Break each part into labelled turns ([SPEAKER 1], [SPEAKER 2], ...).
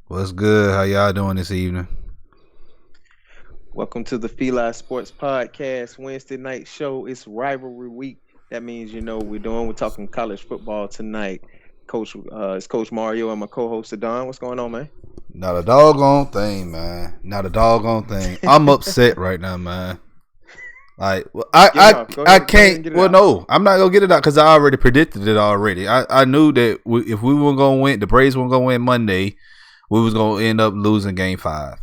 [SPEAKER 1] What's good? How y'all doing this evening?
[SPEAKER 2] Welcome to the FILA Sports Podcast Wednesday night show. It's rivalry week. That means you know what we're doing. We're talking college football tonight. It's Coach Mario and my co-host Adon. What's going on, man?
[SPEAKER 1] Not a doggone thing, man. Not a doggone thing. I'm upset right now, man. Like, well, I can't. Well, no, I'm not gonna get it out because I already predicted it already. I knew that if we were gonna win, the Braves were gonna win Monday. We was gonna end up losing Game 5.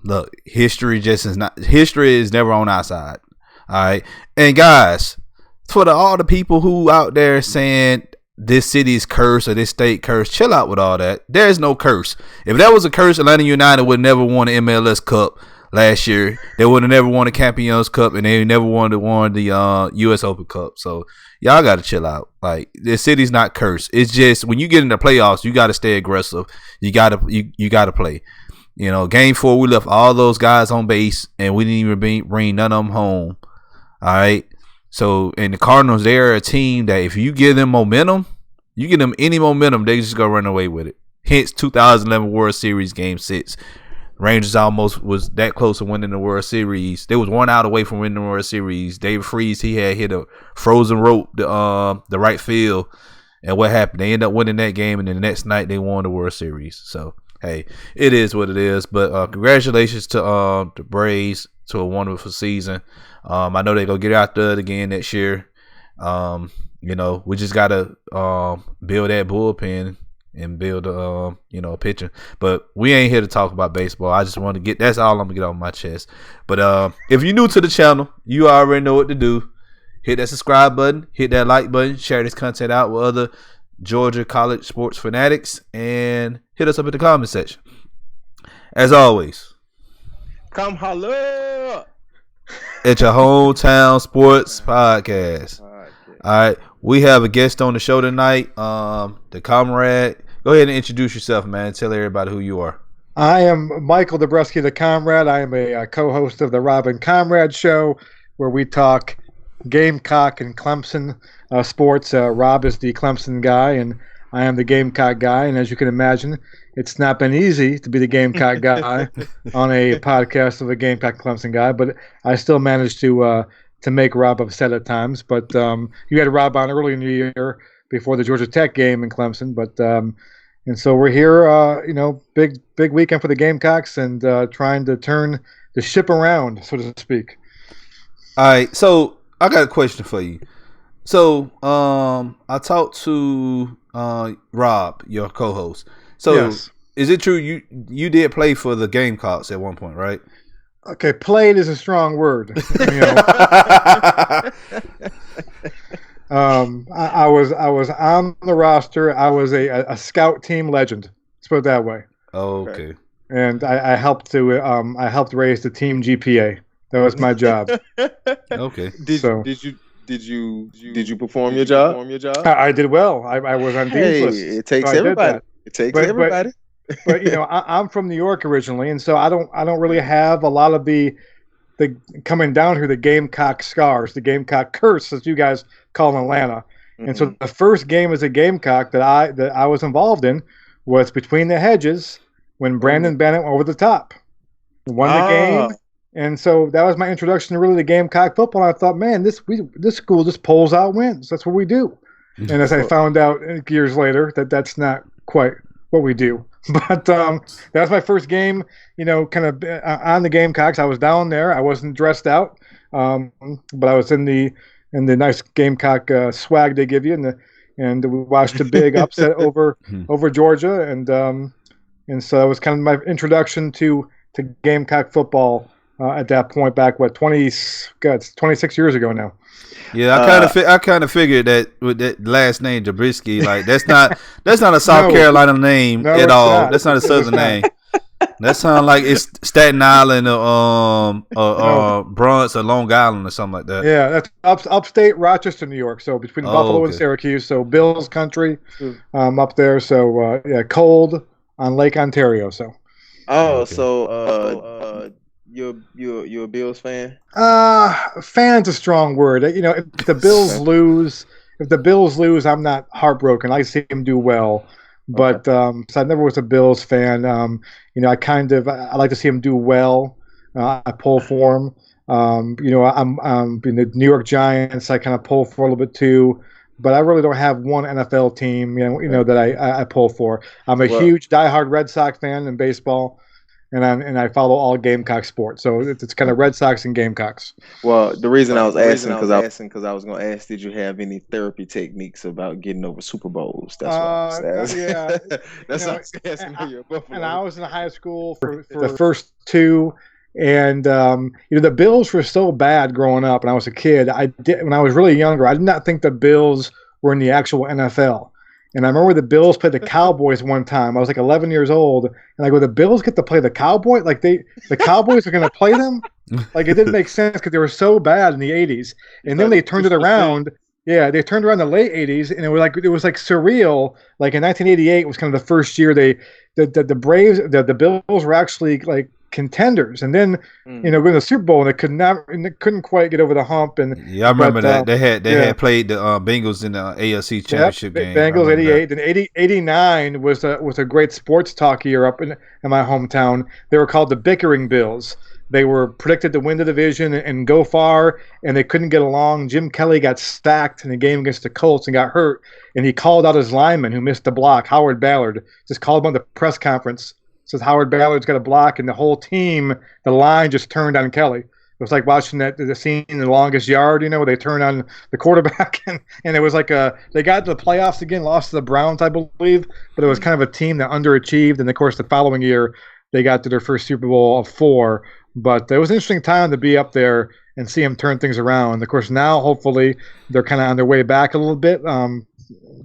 [SPEAKER 1] Look, history is never on our side. All right, and guys, for all the people who out there saying this city's cursed or this state cursed, chill out with all that. There's no curse. If that was a curse, Atlanta United would never won the MLS Cup last year. They would have never won the Champions Cup, and they never won the U.S. Open Cup. So y'all got to chill out. Like, the city's not cursed. It's just when you get in the playoffs, you got to stay aggressive. You got to play. You know, Game 4, we left all those guys on base, and we didn't even bring none of them home. All right. So, and the Cardinals, they're a team that if you give them momentum, you give them any momentum, they just go run away with it. Hence, 2011 World Series Game 6. Rangers almost was that close to winning the World Series. They was 1 out away from winning the World Series. David Freese, he had hit a frozen rope the right field. And what happened? They ended up winning that game, and then the next night they won the World Series. So, hey, it is what it is. But congratulations to the Braves to a wonderful season. I know they're going to get out there again next year. You know, we just got to build that bullpen and build a pitcher. But we ain't here to talk about baseball. I just want to that's all I'm going to get off my chest. But if you're new to the channel, you already know what to do. Hit that subscribe button, hit that like button, share this content out with other Georgia college sports fanatics, and hit us up in the comment section. As always,
[SPEAKER 2] come holla
[SPEAKER 1] at your hometown sports podcast. All right, we have a guest on the show tonight, the Comrade. Go ahead and introduce yourself, man. Tell everybody who you are.
[SPEAKER 3] I am Michael Dabrowski, the Comrade. I am a co-host of the Rob and Comrade show, where we talk Gamecock and Clemson sports. Rob is the Clemson guy, and I am the Gamecock guy. And as you can imagine, it's not been easy to be the Gamecock guy on a podcast of a Gamecock Clemson guy, but I still managed to make Rob upset at times. But you had Rob on early in the year before the Georgia Tech game in Clemson. But and so we're here, big weekend for the Gamecocks, and trying to turn the ship around, so to speak.
[SPEAKER 1] All right, so I got a question for you. So, I talked to Rob, your co-host. So, yes. Is it true you did play for the Gamecocks at one point, right?
[SPEAKER 3] Okay, played is a strong word. I was on the roster. I was a scout team legend. Let's put it that way.
[SPEAKER 1] Oh, okay.
[SPEAKER 3] And I helped raise the team GPA. That was my job.
[SPEAKER 1] Okay.
[SPEAKER 2] Did you perform your job?
[SPEAKER 3] I did well. I was on Dean's list.
[SPEAKER 2] It takes everybody. It takes everybody.
[SPEAKER 3] But I'm from New York originally, and so I don't really have a lot of the coming down here, the Gamecock scars, the Gamecock curse, as you guys call in Atlanta. Mm-hmm. And so the first game as a Gamecock that I was involved in was Between the Hedges, when Brandon Bennett went over the top, won the game. And so that was my introduction to really the Gamecock football. And I thought, man, this school just pulls out wins. That's what we do. And as I found out years later that's not quite what we do. But that was my first game, kind of on the Gamecocks. I was down there. I wasn't dressed out, but I was in the nice Gamecock swag they give you, and we watched a big upset over Georgia, and so that was kind of my introduction to Gamecock football. At that point, back 26 years ago now.
[SPEAKER 1] Yeah, I kind of figured that with that last name Jabrisky, like that's not a South Carolina name at all. Not. That's not a Southern name. That sounds like it's Staten Island or Bronx or Long Island or something like that.
[SPEAKER 3] Yeah, that's upstate Rochester, New York. So between Buffalo and Syracuse. So Bills country, up there. So cold on Lake Ontario. So.
[SPEAKER 2] You're a Bills fan?
[SPEAKER 3] Fan's a strong word. If the Bills lose, I'm not heartbroken. I see them do well. But so I never was a Bills fan. I like to see them do well. I pull for them. I'm in the New York Giants. I kind of pull for a little bit too, but I really don't have one NFL team, that I pull for. I'm a huge diehard Red Sox fan in baseball, and I follow all Gamecock sports. So it's kind of Red Sox and Gamecocks.
[SPEAKER 2] Well, the reason I was asking because I was going to ask, did you have any therapy techniques about getting over Super Bowls? That's what I was asking.
[SPEAKER 3] Yeah,
[SPEAKER 2] that's what I was asking.
[SPEAKER 3] And I was in high school for the first two. And the Bills were so bad growing up, and I was a kid. When I was really younger, I did not think the Bills were in the actual NFL. And I remember the Bills played the Cowboys one time. I was like 11 years old, and I go, the Bills get to play the Cowboys? Like the Cowboys are going to play them? Like it didn't make sense because they were so bad in the 80s. And then they turned it around. Yeah, they turned around in the late 80s, and it was like surreal. Like in 1988 was kind of the first year the Braves, the Bills were actually like contenders, and then going to the Super Bowl, and they couldn't quite get over the hump. And
[SPEAKER 1] I remember that they had played the Bengals in the AFC Championship game.
[SPEAKER 3] Bengals 88, and 89 was a great sports talk year up in my hometown. They were called the Bickering Bills. They were predicted to win the division and go far, and they couldn't get along. Jim Kelly got stacked in the game against the Colts and got hurt, and he called out his lineman who missed the block, Howard Ballard. Just called him on the press conference. Says Howard Ballard's got a block, and the whole team, the line just turned on Kelly. It was like watching the scene in The Longest Yard, where they turned on the quarterback, and it was like they got to the playoffs again, lost to the Browns, I believe, but it was kind of a team that underachieved, and of course the following year they got to their first Super Bowl of 4. But it was an interesting time to be up there and see them turn things around. Of course, now hopefully they're kind of on their way back a little bit,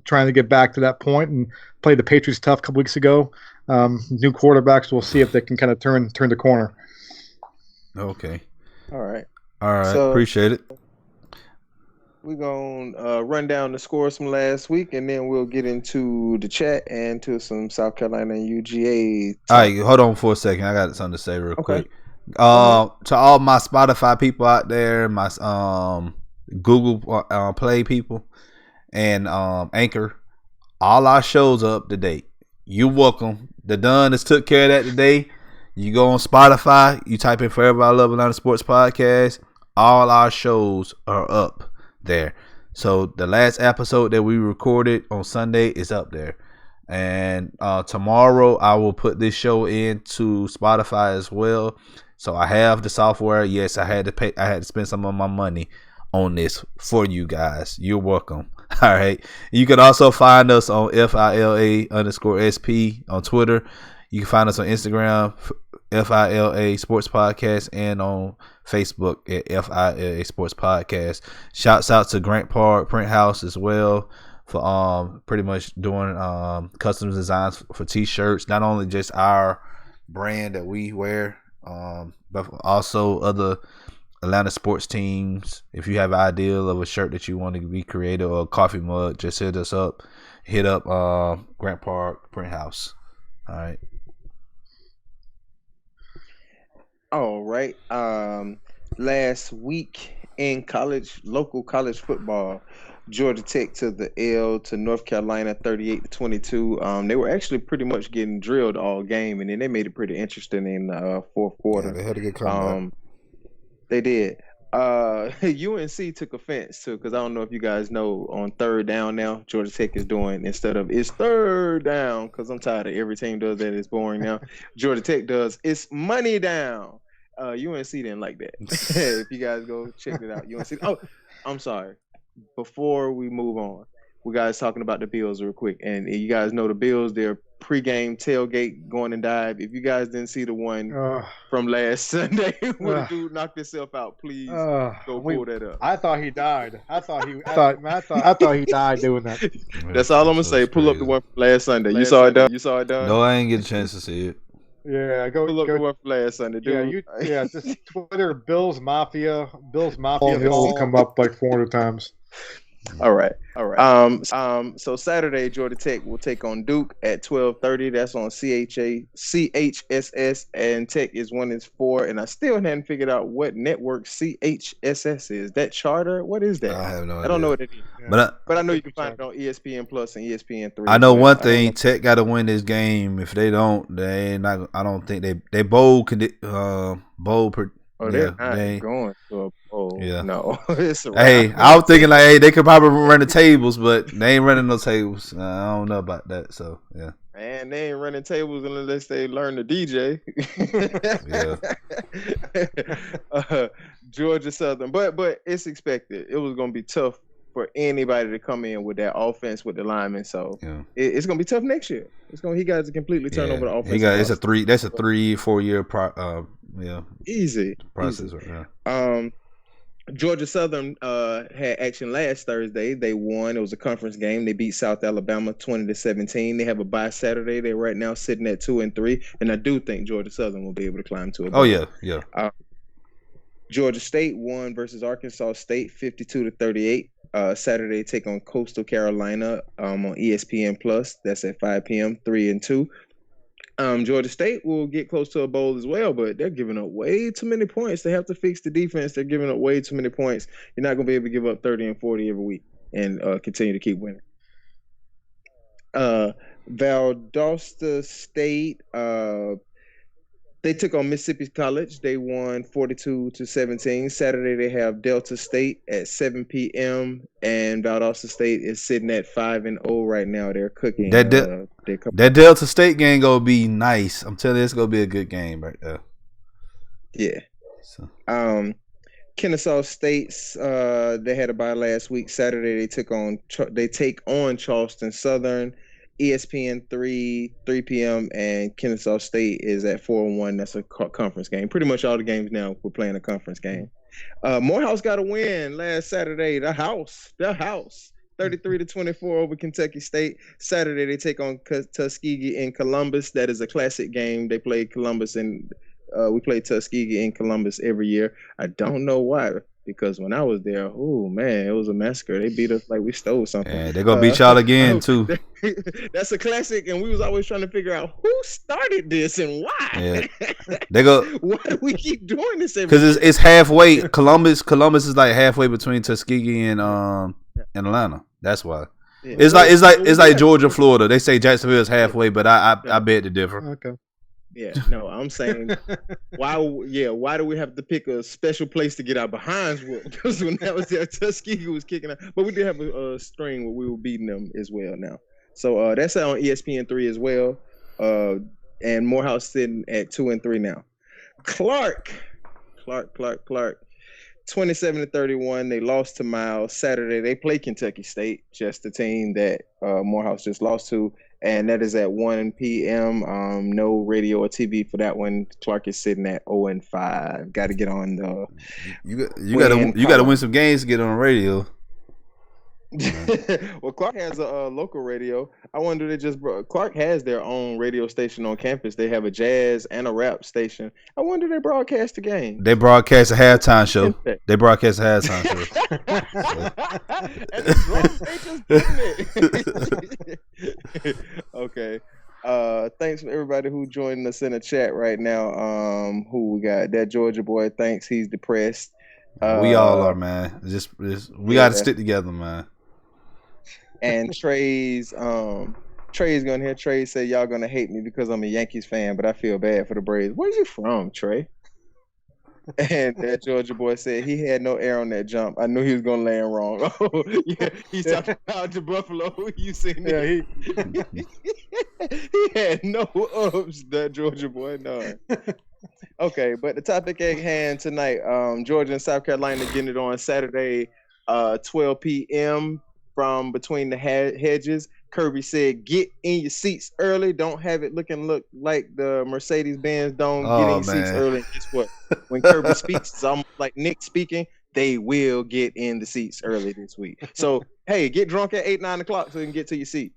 [SPEAKER 3] trying to get back to that point, and played the Patriots tough a couple weeks ago. New quarterbacks, we'll see if they can kind of turn the corner.
[SPEAKER 1] Okay.
[SPEAKER 2] All right.
[SPEAKER 1] So, appreciate it.
[SPEAKER 2] We're going to run down the scores from last week, and then we'll get into the chat and to some South Carolina and UGA.
[SPEAKER 1] All right, hold on for a second. I got something to say real quick. To all my Spotify people out there, my Google Play people, and Anchor, all our shows are up to date. You're welcome. The Dunn has took care of that today. You go on Spotify, you type in Forever I Love Atlanta Sports Podcast. All our shows are up there. So the last episode that we recorded on Sunday is up there. And tomorrow I will put this show into Spotify as well. So I have the software. Yes, I had to spend some of my money on this for you guys. You're welcome. All right. You can also find us on FILA_SP on Twitter. You can find us on Instagram, FILA Sports Podcast, and on Facebook at FILA Sports Podcast. Shouts out to Grant Park Print House as well for pretty much doing custom designs for t-shirts. Not only just our brand that we wear, but also other Atlanta sports teams. If you have an idea of a shirt that you want to be created or a coffee mug, just hit us up. Hit up Grant Park Print House. All right.
[SPEAKER 2] All right. Last week in local college football, Georgia Tech took the L to North Carolina 38-22. They were actually pretty much getting drilled all game, and then they made it pretty interesting in the fourth quarter.
[SPEAKER 1] Yeah, they had a good comeback.
[SPEAKER 2] They did. UNC took offense too, because I don't know if you guys know, on third down now, Georgia Tech is doing, instead of it's third down, because I'm tired of every team does that. It's boring now. Georgia Tech does it's money down. UNC didn't like that. If you guys go check it out, UNC. Oh, I'm sorry. Before we move on, we guys talking about the Bills real quick, and you guys know the Bills, their pregame tailgate going and dive. If you guys didn't see the one from last Sunday where the dude knocked himself out, please go pull that up.
[SPEAKER 3] I thought he died. I thought he died doing that.
[SPEAKER 2] That's all I'm gonna say. Pull up the one from last Sunday. You saw it done.
[SPEAKER 1] No, I ain't get a chance to see it.
[SPEAKER 3] Yeah,
[SPEAKER 2] pull up the one from last Sunday, dude.
[SPEAKER 3] Just Twitter Bills Mafia. It'll come up like 400 times.
[SPEAKER 2] All right. So Saturday, Georgia Tech will take on Duke at 12:30. That's on CHSS, and Tech is 1-4. And I still hadn't figured out what network CHSS is. That Charter? What is that?
[SPEAKER 1] I have no idea.
[SPEAKER 2] I don't know what it is.
[SPEAKER 1] Yeah.
[SPEAKER 2] But I know you can find it on ESPN Plus and ESPN3.
[SPEAKER 1] I know one thing: Tech got to win this game. If they don't, they not. I don't think they bowl.
[SPEAKER 2] They're not going to a bowl.
[SPEAKER 1] Yeah.
[SPEAKER 2] No.
[SPEAKER 1] Hey, I was thinking like, hey, they could probably run the tables, but they ain't running no tables. I don't know about that. So yeah.
[SPEAKER 2] Man, they ain't running tables unless they learn to DJ.
[SPEAKER 1] Yeah.
[SPEAKER 2] Georgia Southern, but it's expected. It was going to be tough for anybody to come in with that offense with the linemen. So it's going to be tough next year. He got to completely turn over the offense.
[SPEAKER 1] That's a 3-4 year
[SPEAKER 2] easy
[SPEAKER 1] process.
[SPEAKER 2] Easy. Yeah. Georgia Southern had action last Thursday. They won. It was a conference game. They beat South Alabama 20-17. They have a bye Saturday. They're right now sitting at 2-3, and I do think Georgia Southern will be able to climb to a bowl.
[SPEAKER 1] Oh yeah.
[SPEAKER 2] Georgia State won versus Arkansas State 52-38. Saturday take on Coastal Carolina on ESPN Plus. That's at 5 p.m. 3-2. Georgia State will get close to a bowl as well, but they're giving up way too many points. They have to fix the defense. They're giving up way too many points. You're not going to be able to give up 30 and 40 every week and continue to keep winning. Valdosta State, they took on Mississippi College. They won 42-17. Saturday, they have Delta State at 7 p.m. and Valdosta State is sitting at 5-0 right now. They're cooking.
[SPEAKER 1] That Delta State game gonna be nice. I'm telling you, it's gonna be a good game right there.
[SPEAKER 2] Yeah. So. Kennesaw State, they had a bye last week. Saturday, they take on Charleston Southern. ESPN 3 p.m. and Kennesaw State is at 4-1. That's a conference game. Pretty much all the games now we're playing a conference game. Morehouse got a win last Saturday. The house, 33-24 over Kentucky State. Saturday they take on Tuskegee in Columbus. That is a classic game. They play Columbus and we play Tuskegee in Columbus every year. I don't know why. Because when I was there, oh man, it was a massacre. They beat us like we stole something.
[SPEAKER 1] Yeah, they're gonna beat y'all again too.
[SPEAKER 2] That's a classic, and we was always trying to figure out who started this and why.
[SPEAKER 1] Yeah. They go.
[SPEAKER 2] Why do we keep doing this?
[SPEAKER 1] Because it's halfway. Columbus is like halfway between Tuskegee and Atlanta. That's why. Yeah. It's like Georgia, Florida. They say Jacksonville is halfway, but I bet the difference.
[SPEAKER 3] Okay.
[SPEAKER 2] Yeah, no, I'm saying why do we have to pick a special place to get our behinds whooped? Because when that was there, Tuskegee was kicking out. But we did have a string where we were beating them as well now. So that's on ESPN3 as well. And Morehouse sitting at 2-3 now. Clark. 27-31. They lost to Miles. Saturday, they play Kentucky State, just the team that Morehouse just lost to. And that is at 1 p.m. No radio or TV for that one. Clark is sitting at 0-5. Got to get on the.
[SPEAKER 1] You got to win some games to get on the radio.
[SPEAKER 2] Well, Clark has a local radio. I wonder Clark has their own radio station on campus. They have a jazz and a rap station. I wonder they broadcast the game.
[SPEAKER 1] They broadcast a halftime show.
[SPEAKER 2] And the drums, they just doing it. Okay. Thanks for everybody who joined us in the chat right now. Who we got? That Georgia boy. Thanks. He's depressed.
[SPEAKER 1] We all are, man. We got to stick together, man.
[SPEAKER 2] And Trey's going here. Trey said y'all gonna hate me because I'm a Yankees fan, but I feel bad for the Braves. Where you from, Trey? And that Georgia boy said he had no air on that jump. I knew he was gonna land wrong. Oh yeah, he's talking about the Buffalo. You seen it? Yeah, he had no ups. That Georgia boy, no. Okay, but the topic at hand tonight, Georgia and South Carolina getting it on Saturday, 12 p.m. from between the hedges. Kirby said, get in your seats early. Don't have it look like the Mercedes-Benz Dome. Get in your seats early. And guess what? When Kirby speaks, it's almost like Nick speaking. They will get in the seats early this week. So, hey, get drunk at 8, 9 o'clock so you can get to your seat.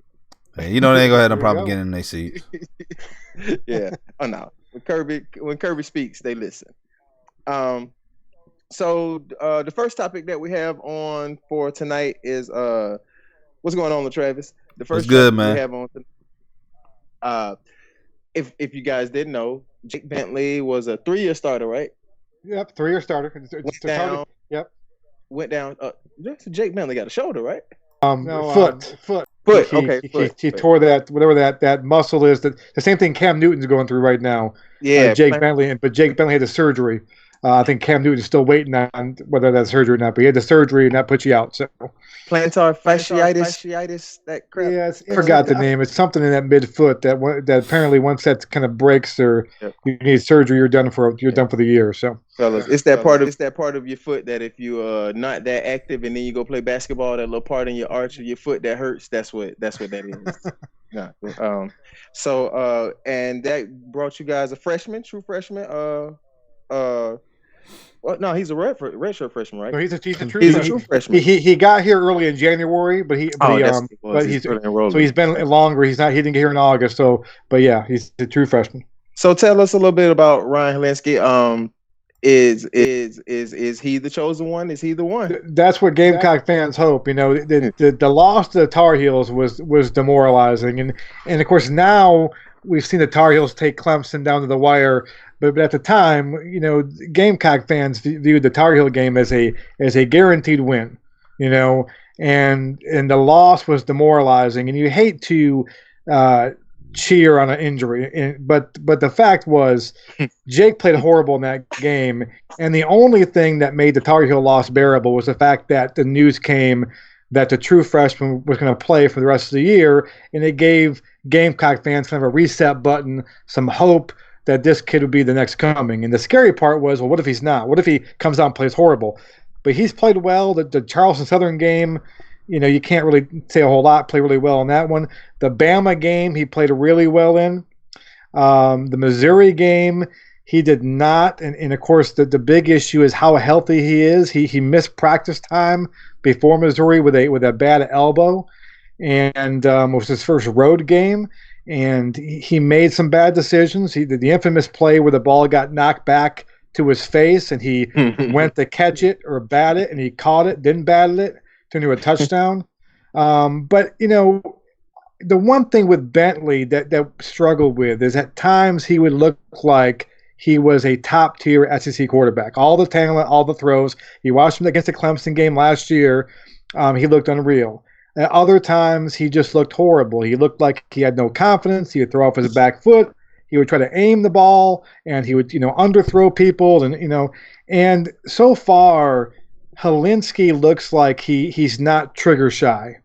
[SPEAKER 1] Hey, you know they ain't going to have no problem getting in their seats.
[SPEAKER 2] Yeah. Oh, no. When Kirby speaks, they listen. So the first topic that we have on for tonight is what's going on with Travis? The first
[SPEAKER 1] topic
[SPEAKER 2] we have on if you guys didn't know, Jake Bentley was a 3-year starter, right?
[SPEAKER 3] Yep, 3-year starter. Yep.
[SPEAKER 2] Went down. Jake Bentley got a shoulder, right?
[SPEAKER 3] Foot. He tore that, whatever that muscle is. That the same thing Cam Newton's going through right now.
[SPEAKER 2] Yeah,
[SPEAKER 3] Jake Bentley had the surgery. I think Cam Newton is still waiting on whether that's surgery or not. But he had the surgery, and that puts you out. So
[SPEAKER 2] plantar fasciitis, that crap.
[SPEAKER 3] Yeah, I forgot the name. It's something in that midfoot that apparently once that kind of breaks or you need surgery, you're done for the year. So,
[SPEAKER 2] fellas, it's that part of your foot that if you not that active and then you go play basketball, that little part in your arch of your foot that hurts. That's what that is. Yeah. And that brought you guys a true freshman. Well, no, he's a redshirt freshman, right?
[SPEAKER 3] No, he's a true freshman. He got here early in January, but he's been longer. He didn't get here in August. So, but yeah, he's a true freshman.
[SPEAKER 2] So tell us a little bit about Ryan Helinski. Is he the chosen one? Is he the one?
[SPEAKER 3] That's what Gamecock fans hope. You know, the loss to the Tar Heels was demoralizing, and of course now we've seen the Tar Heels take Clemson down to the wire. But at the time, you know, Gamecock fans viewed the Tar Heel game as a guaranteed win, you know, and the loss was demoralizing. And you hate to cheer on an injury, but the fact was, Jake played horrible in that game, and the only thing that made the Tar Heel loss bearable was the fact that the news came that the true freshman was going to play for the rest of the year, and it gave Gamecock fans kind of a reset button, some hope that this kid would be the next coming. And the scary part was, well, what if he's not? What if he comes out and plays horrible? But he's played well. The Charleston Southern game, you know, you can't really say a whole lot. Played really well in that one. The Bama game, he played really well in. The Missouri game, he did not. And of course, the big issue is how healthy he is. He missed practice time before Missouri with a bad elbow. And it was his first road game. And he made some bad decisions. He did the infamous play where the ball got knocked back to his face, and he went to catch it or bat it, and he caught it, didn't bat it, turned into a touchdown. But, you know, the one thing with Bentley that struggled with is at times he would look like he was a top-tier SEC quarterback. All the talent, all the throws. You watched him against the Clemson game last year. He looked unreal. At other times, he just looked horrible. He looked like he had no confidence. He would throw off his back foot. He would try to aim the ball, and he would, you know, underthrow people. And so far, Helinski looks like he's not trigger shy.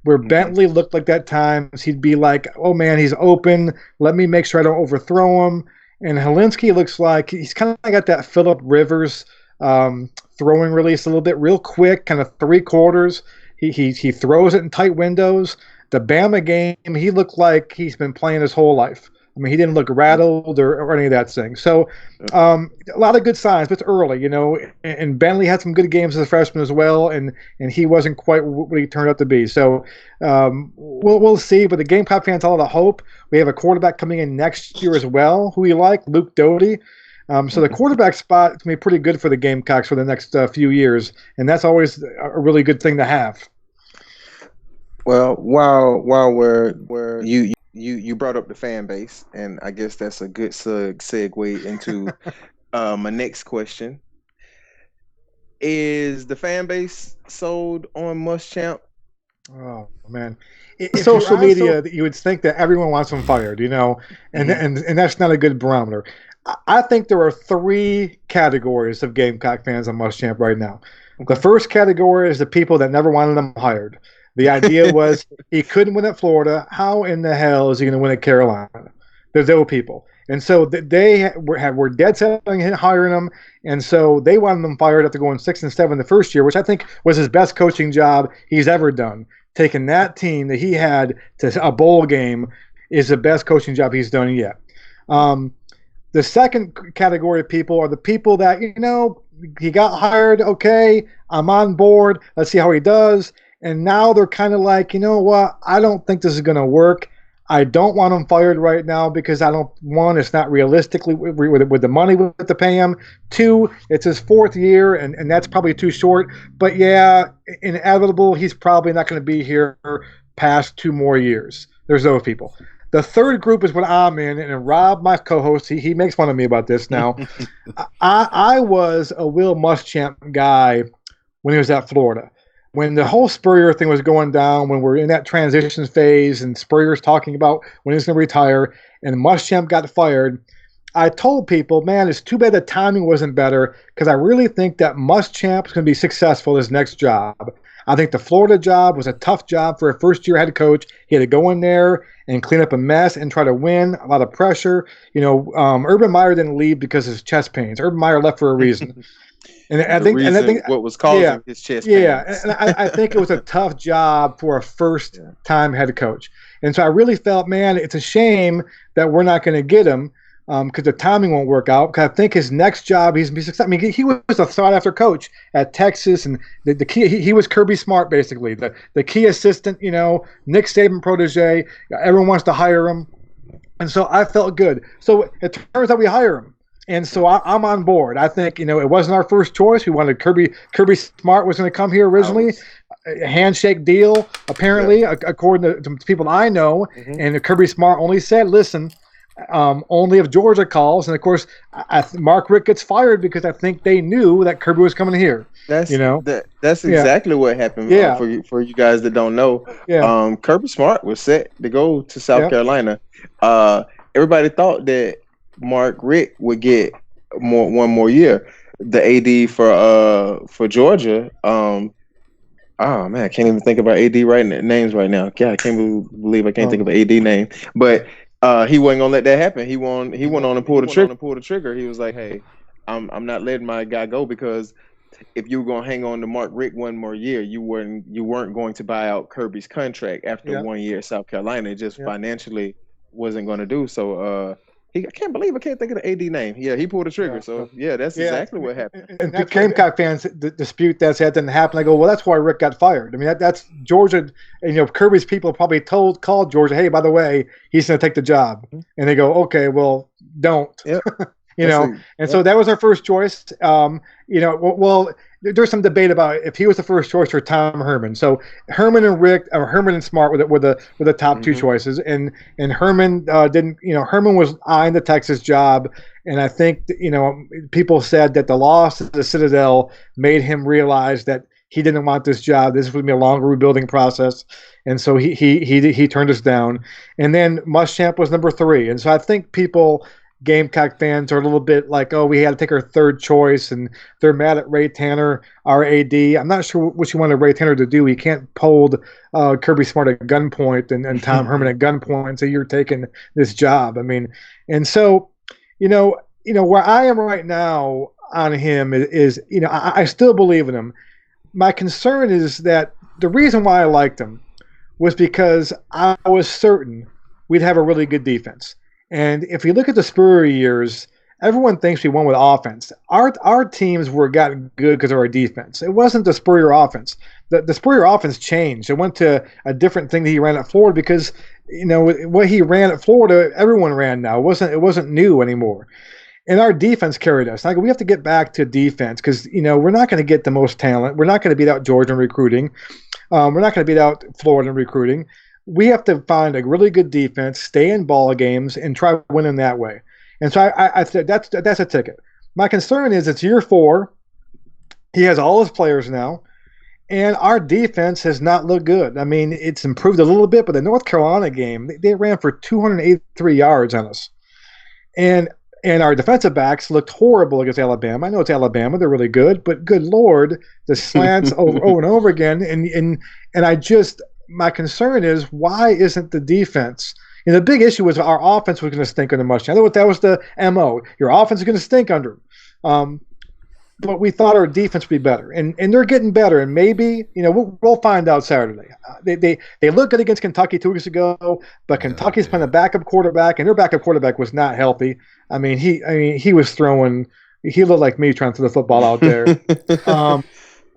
[SPEAKER 3] Where Bentley looked like that times, he'd be like, oh, man, he's open. Let me make sure I don't overthrow him. And Helinski looks like he's kind of got that Phillip Rivers throwing release a little bit, real quick, kind of 3/4. He throws it in tight windows. The Bama game, he looked like he's been playing his whole life. I mean, he didn't look rattled or any of that thing. So a lot of good signs, but it's early, you know. And Bentley had some good games as a freshman as well, and he wasn't quite what he turned out to be. So we'll see. But the Gamecock fans all the hope. We have a quarterback coming in next year as well, who we like, Luke Doty. So the quarterback spot is going to be pretty good for the Gamecocks for the next few years, and that's always a really good thing to have.
[SPEAKER 2] Well, while you brought up the fan base, and I guess that's a good segue into my next question. Is the fan base sold on Muschamp?
[SPEAKER 3] Oh man, social media, you would think that everyone wants him fired, you know, and that's not a good barometer. I think there are 3 categories of Gamecock fans on Muschamp right now. The first category is the people that never wanted him hired. The idea was he couldn't win at Florida. How in the hell is he going to win at Carolina? There's those people. And so they were dead set on hiring him, and so they wanted him fired after going 6-7 the first year, which I think was his best coaching job he's ever done. Taking that team that he had to a bowl game is the best coaching job he's done yet. The second category of people are the people that, you know, he got hired, okay, I'm on board, let's see how he does. And now they're kind of like, you know what, I don't think this is going to work. I don't want him fired right now because it's not realistically with the money we have to pay him. 2, it's his 4th year, and that's probably too short. But yeah, inevitable, he's probably not going to be here past 2 more years. There's those people. The third group is what I'm in, and Rob, my co-host, he makes fun of me about this now. I was a Will Muschamp guy when he was at Florida. When the whole Spurrier thing was going down, when we're in that transition phase and Spurrier's talking about when he's going to retire and Muschamp got fired, I told people, man, it's too bad the timing wasn't better because I really think that Muschamp is going to be successful in his next job. I think the Florida job was a tough job for a first-year head coach. He had to go in there and clean up a mess and try to win, a lot of pressure. Urban Meyer didn't leave because of his chest pains. Urban Meyer left for a reason. And I think
[SPEAKER 2] what was causing his chest pains.
[SPEAKER 3] Yeah, and I think it was a tough job for a first-time head coach. And so I really felt, man, it's a shame that we're not going to get him because the timing won't work out. Because I think his next job, he's be successful. I mean, he was a sought-after coach at Texas, and the key he was Kirby Smart basically, the key assistant. Nick Saban protege. Everyone wants to hire him, and so I felt good. So it turns out we hire him. And so I'm on board. I think, it wasn't our first choice. We wanted Kirby Smart was going to come here originally. A handshake deal, apparently, according to people I know. Mm-hmm. And Kirby Smart only said, listen, only if Georgia calls. And, of course, Mark Richt gets fired because I think they knew that Kirby was coming here.
[SPEAKER 2] That's exactly what happened. For you guys that don't know. Yeah. Kirby Smart was set to go to South Carolina. Everybody thought that Mark Richt would get one more year. The AD for Georgia. Man, I can't even think about AD names right now. God, I can't believe I can't think of an AD name. But he wasn't gonna let that happen. He went on and pulled the trigger. He was like, "Hey, I'm not letting my guy go because if you were gonna hang on to Mark Richt one more year, you weren't going to buy out Kirby's contract after 1 year at South Carolina. It just financially wasn't going to do so." I can't think of the AD name. Yeah, he pulled the trigger. So, that's exactly what happened.
[SPEAKER 3] And the Gamecock fans dispute that didn't happen. I go, well, that's why Rick got fired. I mean, that's Georgia. And, Kirby's people probably called Georgia, hey, by the way, he's going to take the job. Mm-hmm. And they go, okay, well, don't. Yep. So that was our first choice. There's some debate about if he was the first choice or Tom Herman. So Herman and Rick, or Herman and Smart were the top two choices, and Herman didn't. Herman was eyeing the Texas job, and I think people said that the loss of the Citadel made him realize that he didn't want this job. This would be a longer rebuilding process, and so he turned us down. And then Muschamp was number 3, and so I think people. Gamecock fans are a little bit like, oh, we had to take our third choice, and they're mad at Ray Tanner, our AD. I'm not sure what you wanted Ray Tanner to do. He can't hold Kirby Smart at gunpoint and Tom Herman at gunpoint and say you're taking this job. I mean, and so, where I am right now on him is I still believe in him. My concern is that the reason why I liked him was because I was certain we'd have a really good defense. And if you look at the Spurrier years, everyone thinks we won with offense. Our teams got good because of our defense. It wasn't the Spurrier offense. The Spurrier offense changed. It went to a different thing that he ran at Florida because what he ran at Florida, everyone ran now. It wasn't new anymore. And our defense carried us. We have to get back to defense because we're not going to get the most talent. We're not going to beat out Georgia in recruiting. We're not going to beat out Florida in recruiting. We have to find a really good defense, stay in ball games, and try winning that way. And so I said that's a ticket. My concern is it's year 4. He has all his players now, and our defense has not looked good. I mean, it's improved a little bit, but the North Carolina game, they ran for 283 yards on us. And our defensive backs looked horrible against Alabama. I know it's Alabama; they're really good, but good Lord, the slants over and over again. And I just. My concern is why isn't the defense? The big issue was our offense was going to stink under Muschamp. That was the MO. Your offense is going to stink under him. But we thought our defense would be better, and they're getting better. And maybe we'll find out Saturday. They looked good against Kentucky 2 weeks ago, but Kentucky's playing a backup quarterback, and their backup quarterback was not healthy. I mean he was throwing. He looked like me trying to throw the football out there.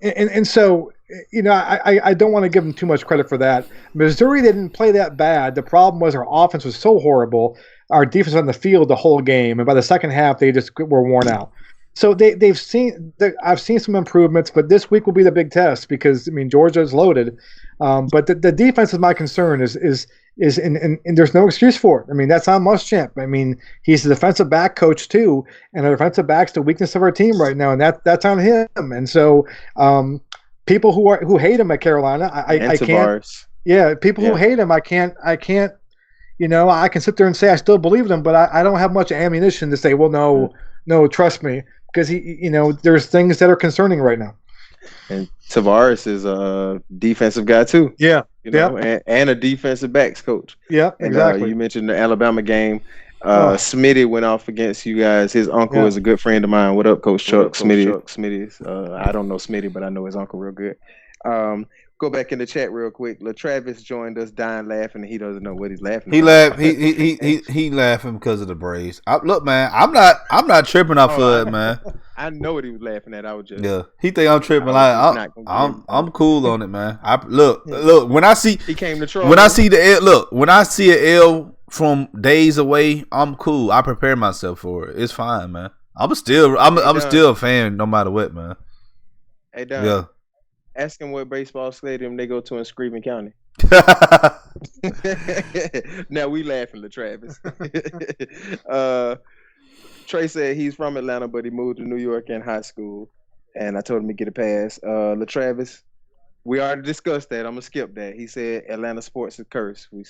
[SPEAKER 3] And so, I don't want to give them too much credit for that. Missouri didn't play that bad. The problem was our offense was so horrible. Our defense on the field the whole game, and by the second half, they just were worn out. So I've seen some improvements, but this week will be the big test because Georgia is loaded. But the defense is my concern. And there's no excuse for it. That's on Muschamp. He's a defensive back coach too, and the defensive back's the weakness of our team right now, and that's on him. And so, people who hate him at Carolina, I can't. Yeah, people who hate him, I can't. I can sit there and say I still believe them, but I don't have much ammunition to say, well, no, trust me, because there's things that are concerning right now.
[SPEAKER 2] And Tavares is a defensive guy too.
[SPEAKER 3] Yeah,
[SPEAKER 2] and a defensive backs coach.
[SPEAKER 3] Yeah, exactly.
[SPEAKER 2] You mentioned the Alabama game. Smitty went off against you guys. His uncle is a good friend of mine. What up, Coach Chuck? Smitty. I don't know Smitty, but I know his uncle real good. Go back in the chat real quick. LaTravis joined us, dying laughing, and he doesn't know what he's laughing.
[SPEAKER 1] He laughed. He laughing because of the Braves. Look, man, I'm not tripping off of it, man.
[SPEAKER 2] I know what he was laughing at. I was just
[SPEAKER 1] He think I'm tripping. I'm cool on it, man. Look. When I see
[SPEAKER 2] he came to troll.
[SPEAKER 1] When I see the L, when I see an L from days away, I'm cool. I prepare myself for it. It's fine, man. I'm still a fan no matter what, man.
[SPEAKER 2] Hey, Don.
[SPEAKER 1] Yeah.
[SPEAKER 2] Ask him what baseball stadium they go to in Screaming County. Now we laughing, LaTravis. Trey said he's from Atlanta, but he moved to New York in high school, and I told him to get a pass. LaTravis, we already discussed that. I'm gonna skip that. He said Atlanta sports is cursed. We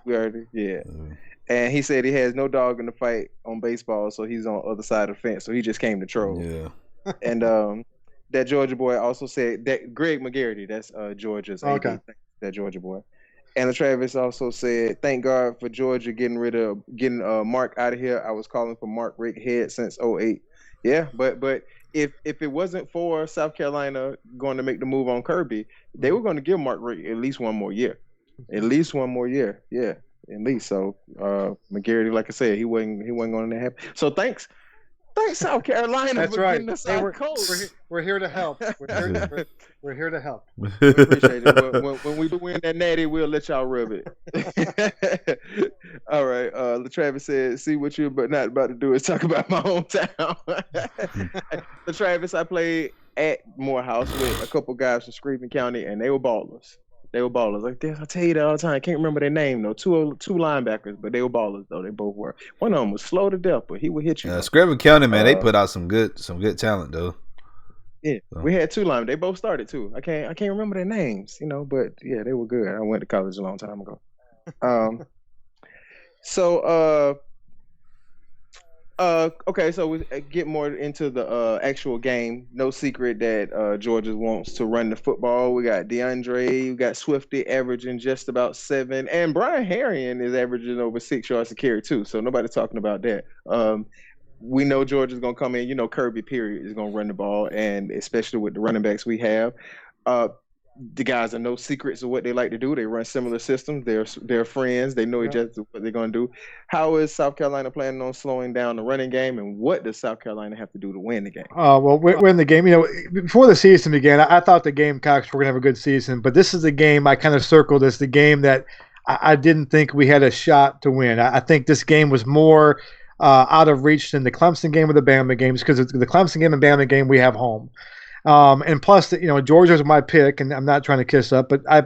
[SPEAKER 2] already And he said he has no dog in the fight on baseball, so he's on the other side of the fence. So he just came to troll.
[SPEAKER 1] Yeah.
[SPEAKER 2] And that Georgia boy also said that Greg McGarity, that's Georgia's AD, that Georgia boy. And Travis also said, thank God for Georgia getting Mark out of here. I was calling for Mark Richt head since 2008. Yeah, but if it wasn't for South Carolina going to make the move on Kirby, they were going to give Mark Richt at least one more year. At least one more year. Yeah, at least. So McGarity, like I said, he wasn't going to happen. So thanks South Carolina.
[SPEAKER 3] That's
[SPEAKER 2] for
[SPEAKER 3] right.
[SPEAKER 2] Getting us out coast.
[SPEAKER 3] We're here to help. We're here to help.
[SPEAKER 2] We appreciate it. When we do win that natty, we'll let y'all rub it. All right. LaTravis said, "See what you're not about to do is talk about my hometown." LaTravis, I played at Morehouse with a couple guys from Screaming County, and they were ballers. Like this, I tell you that all the time. I can't remember their name though. Two linebackers, but they were ballers though. They both were. One of them was slow to death, but he would hit you.
[SPEAKER 1] Yeah, Screaming County, man, they put out some good talent though.
[SPEAKER 2] Yeah, we had two linemen. They both started too. I can't remember their names, but yeah, they were good. I went to college a long time ago. Okay, so we get more into the actual game. No secret that Georgia wants to run the football. We got DeAndre, we got Swifty averaging just about 7, and Brian Harrion is averaging over 6 yards a carry too. So nobody's talking about that. We know Georgia's gonna come in. Kirby period is gonna run the ball, and especially with the running backs we have. The guys are no secrets of what they like to do. They run similar systems. They're friends. They know each other what they're going to do. How is South Carolina planning on slowing down the running game, and what does South Carolina have to do to win the game?
[SPEAKER 3] Well, win the game. Before the season began, I thought the Gamecocks were going to have a good season, but this is the game I kind of circled as the game that I didn't think we had a shot to win. I think this game was more out of reach than the Clemson game or the Bama games, because the Clemson game and Bama game we have home. And plus, Georgia's my pick, and I'm not trying to kiss up, but I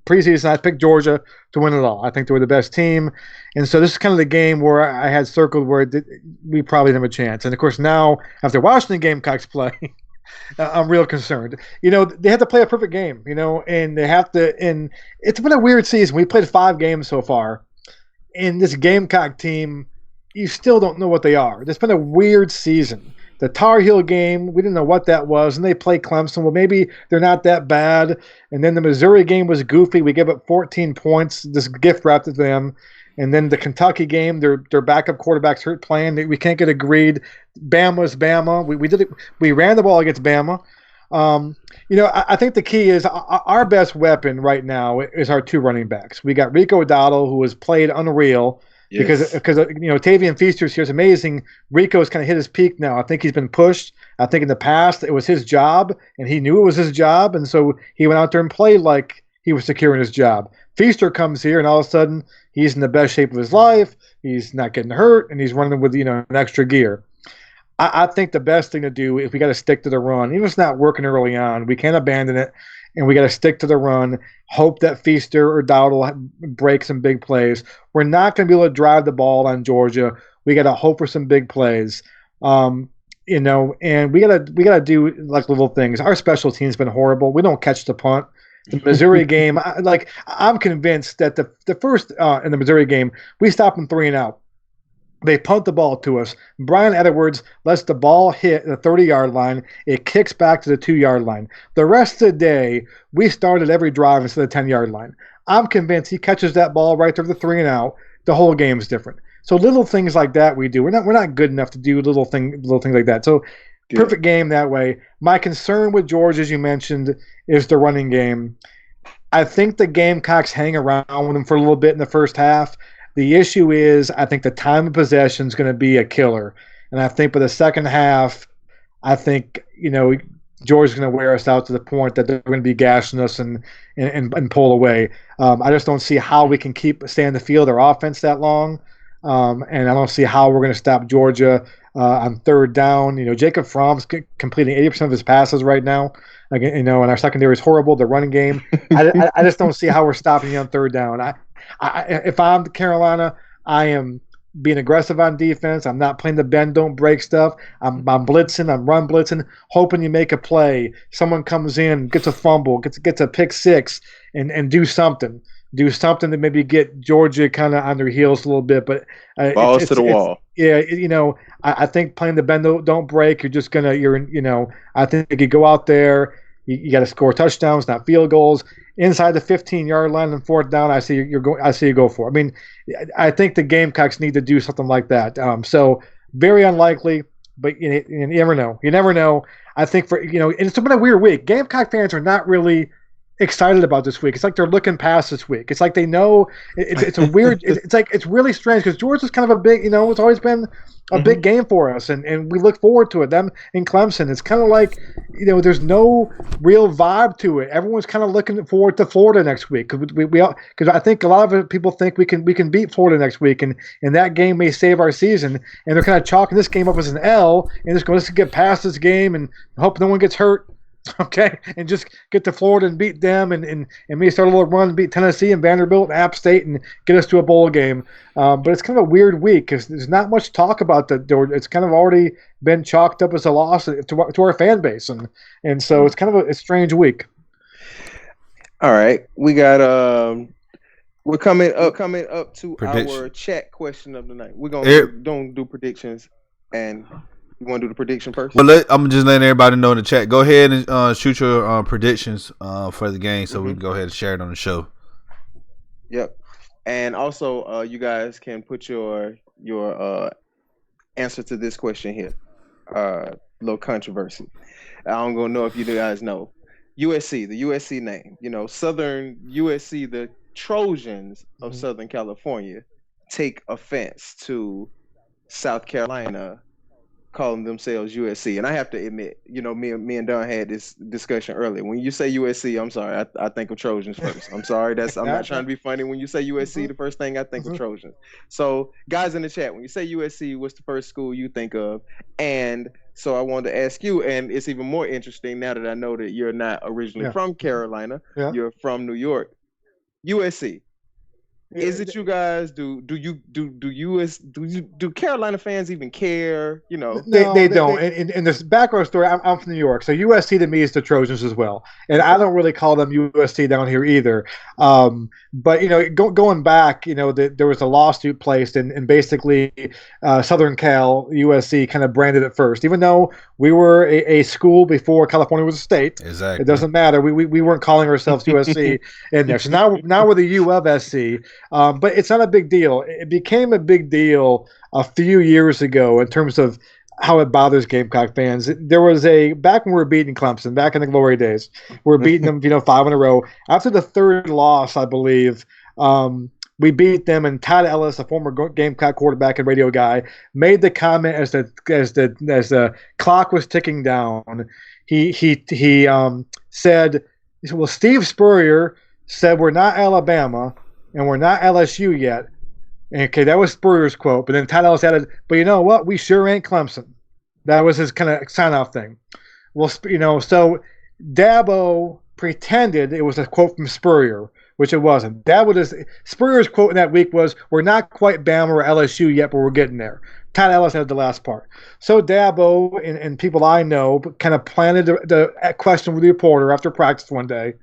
[SPEAKER 3] preseason I picked Georgia to win it all. I think they were the best team, and so this is kind of the game where I had circled where we probably didn't have a chance. And of course, now after watching the Gamecocks play, I'm real concerned. They have to play a perfect game, and they have to. And it's been a weird season. We played 5 games so far, and this Gamecock team, you still don't know what they are. It's been a weird season. The Tar Heel game, we didn't know what that was, and they played Clemson. Well, maybe they're not that bad. And then the Missouri game was goofy. We gave up 14 points, this gift wrapped to them. And then the Kentucky game, their backup quarterback's hurt playing. We can't get agreed. Bama's Bama. We did it. We ran the ball against Bama. I think the key is our best weapon right now is our 2 running backs. We got Rico Dowdle, who has played unreal. Because Tavian Feaster's here is amazing. Rico's kind of hit his peak now. I think he's been pushed. I think in the past it was his job, and he knew it was his job, and so he went out there and played like he was securing his job. Feaster comes here, and all of a sudden he's in the best shape of his life. He's not getting hurt, and he's running with an extra gear. I think the best thing to do is we got to stick to the run. Even if it's not working early on, we can't abandon it, and we got to stick to the run. Hope that Feaster or Dowd will break some big plays. We're not going to be able to drive the ball on Georgia. We got to hope for some big plays, and we got to do like little things. Our special team's been horrible. We don't catch the punt. The Missouri game, I'm convinced that the first in the Missouri game we stopped them 3-and-out. They punt the ball to us. Brian Edwards lets the ball hit the 30-yard line. It kicks back to the 2-yard line. The rest of the day, we started every drive instead of the 10-yard line. I'm convinced he catches that ball right there, the 3-and-out. The whole game is different. So little things like that we do. We're not good enough to do little things like that. So perfect game that way. My concern with George, as you mentioned, is the running game. I think the Gamecocks hang around with him for a little bit in the first half. The issue is I think the time of possession is going to be a killer. And I think by the second half, I think, George is going to wear us out to the point that they're going to be gashing us and pull away. I just don't see how we can stay in the field, our offense that long. And I don't see how we're going to stop Georgia on third down. Jacob Fromm's completing 80% of his passes right now. And our secondary is horrible. The running game, I just don't see how we're stopping you on third down. If I'm Carolina, I am being aggressive on defense. I'm not playing the bend, don't break stuff. I'm blitzing. I'm run blitzing, hoping you make a play. Someone comes in, gets a fumble, gets a pick six, and do something. Do something to maybe get Georgia kind of on their heels a little bit. But
[SPEAKER 2] balls to the wall.
[SPEAKER 3] I think playing the bend, don't break. You're just gonna. I think you go out there. You got to score touchdowns, not field goals. Inside the 15-yard line and fourth down, I see you go for it. I mean, I think the Gamecocks need to do something like that. So very unlikely, but you never know. You never know. I think it's been a weird week. Gamecock fans are not really excited about this week. It's like they're looking past this week. It's like they know it's a weird. It's really strange because Georgia's kind of a big. It's always been a big game for us, and we look forward to it. Them in Clemson. It's kind of like there's no real vibe to it. Everyone's kind of looking forward to Florida next week because I think a lot of people think we can beat Florida next week, and that game may save our season. And they're kind of chalking this game up as an L, and just going let's get past this game and hope no one gets hurt. Okay, and just get to Florida and beat them, and maybe start a little run, beat Tennessee and Vanderbilt and App State, and get us to a bowl game. But it's kind of a weird week because there's not much talk about that. It's kind of already been chalked up as a loss to our fan base, and so it's kind of a strange week.
[SPEAKER 2] All right, we got we're coming up to our chat question of the night. We're gonna don't do predictions and. You want to do the prediction first?
[SPEAKER 1] Well, I'm just letting everybody know in the chat. Go ahead and shoot your predictions for the game so we can go ahead and share it on the show.
[SPEAKER 2] Yep. And also, you guys can put your answer to this question here. Little controversy. I don't gonna know if you guys know. USC, the USC name. Southern USC, the Trojans of Southern California, take offense to South Carolina calling themselves USC. And I have to admit, me and Don had this discussion earlier. When you say USC, I'm sorry, I think of Trojans first. I'm sorry, I'm not trying to be funny. When you say USC, the first thing I think of Trojans. So guys in the chat, when you say USC, what's the first school you think of? And so I wanted to ask you, and it's even more interesting now that I know that you're not originally from Carolina, you're from New York. USC. Is it you guys? Do Carolina fans even care? No,
[SPEAKER 3] they don't. In this background story, I'm from New York, so USC to me is the Trojans as well, and I don't really call them USC down here either. But going back, there was a lawsuit placed, and basically Southern Cal USC kind of branded it first, even though we were a school before California was a state.
[SPEAKER 1] Exactly,
[SPEAKER 3] it doesn't matter. We weren't calling ourselves USC in there. So now we're the U of SC. But it's not a big deal. It became a big deal a few years ago in terms of how it bothers Gamecock fans. There was back when we were beating Clemson, back in the glory days, we were beating them, 5 in a row. After the third loss, I believe, we beat them, and Todd Ellis, a former Gamecock quarterback and radio guy, made the comment as the clock was ticking down. He said, "Well, Steve Spurrier said we're not Alabama and we're not LSU yet." And, okay, that was Spurrier's quote, but then Todd Ellis added, "But you know what? We sure ain't Clemson." That was his kind of sign-off thing. Well, so Dabo pretended it was a quote from Spurrier, which it wasn't. Spurrier's quote in that week was, "We're not quite Bama or LSU yet, but we're getting there." Todd Ellis had the last part. So Dabo and people I know kind of planted the question with the reporter after practice one day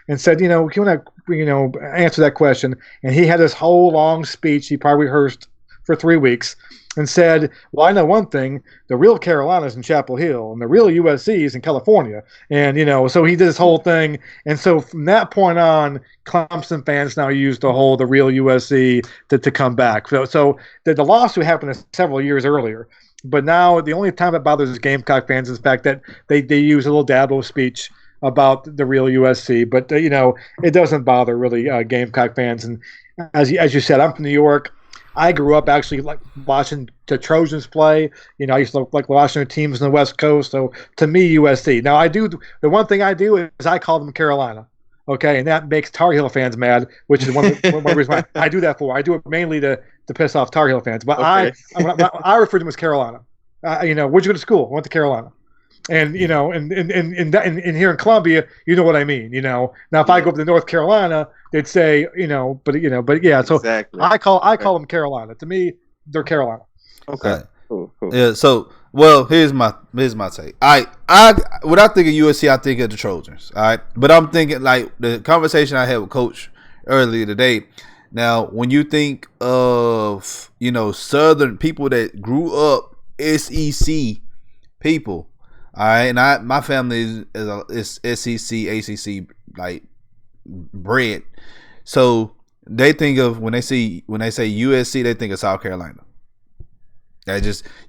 [SPEAKER 3] and said, "You want to, answer that question." And he had this whole long speech he probably rehearsed for 3 weeks and said, "Well, I know one thing, the real Carolina's in Chapel Hill and the real USC is in California." And, so he did this whole thing. And so from that point on, Clemson fans now use the real USC to come back. So the lawsuit happened several years earlier. But now the only time it bothers Gamecock fans is the fact that they use a little Dabo speech about the real USC. But, it doesn't bother really Gamecock fans. And as you said, I'm from New York. I grew up actually like watching the Trojans play. I used to like watching their teams on the West Coast. So to me, USC. Now the one thing I do is I call them Carolina. Okay, and that makes Tar Heel fans mad, which is one reason I do that for. I do it mainly to piss off Tar Heel fans. But okay. I refer to them as Carolina. Where'd you go to school? I went to Carolina. And and here in Columbia, you know what I mean. Now if I go up to North Carolina, they'd say, but yeah. So exactly. I call them Carolina. To me, they're Carolina.
[SPEAKER 2] Okay. Cool.
[SPEAKER 1] Yeah. So here's my take. When I think of USC, I think of the Trojans. All right, but I'm thinking like the conversation I had with Coach earlier today. Now, when you think of Southern people that grew up SEC people. All right, and my family is SEC, ACC like bred, so they think of when they say USC, they think of South Carolina.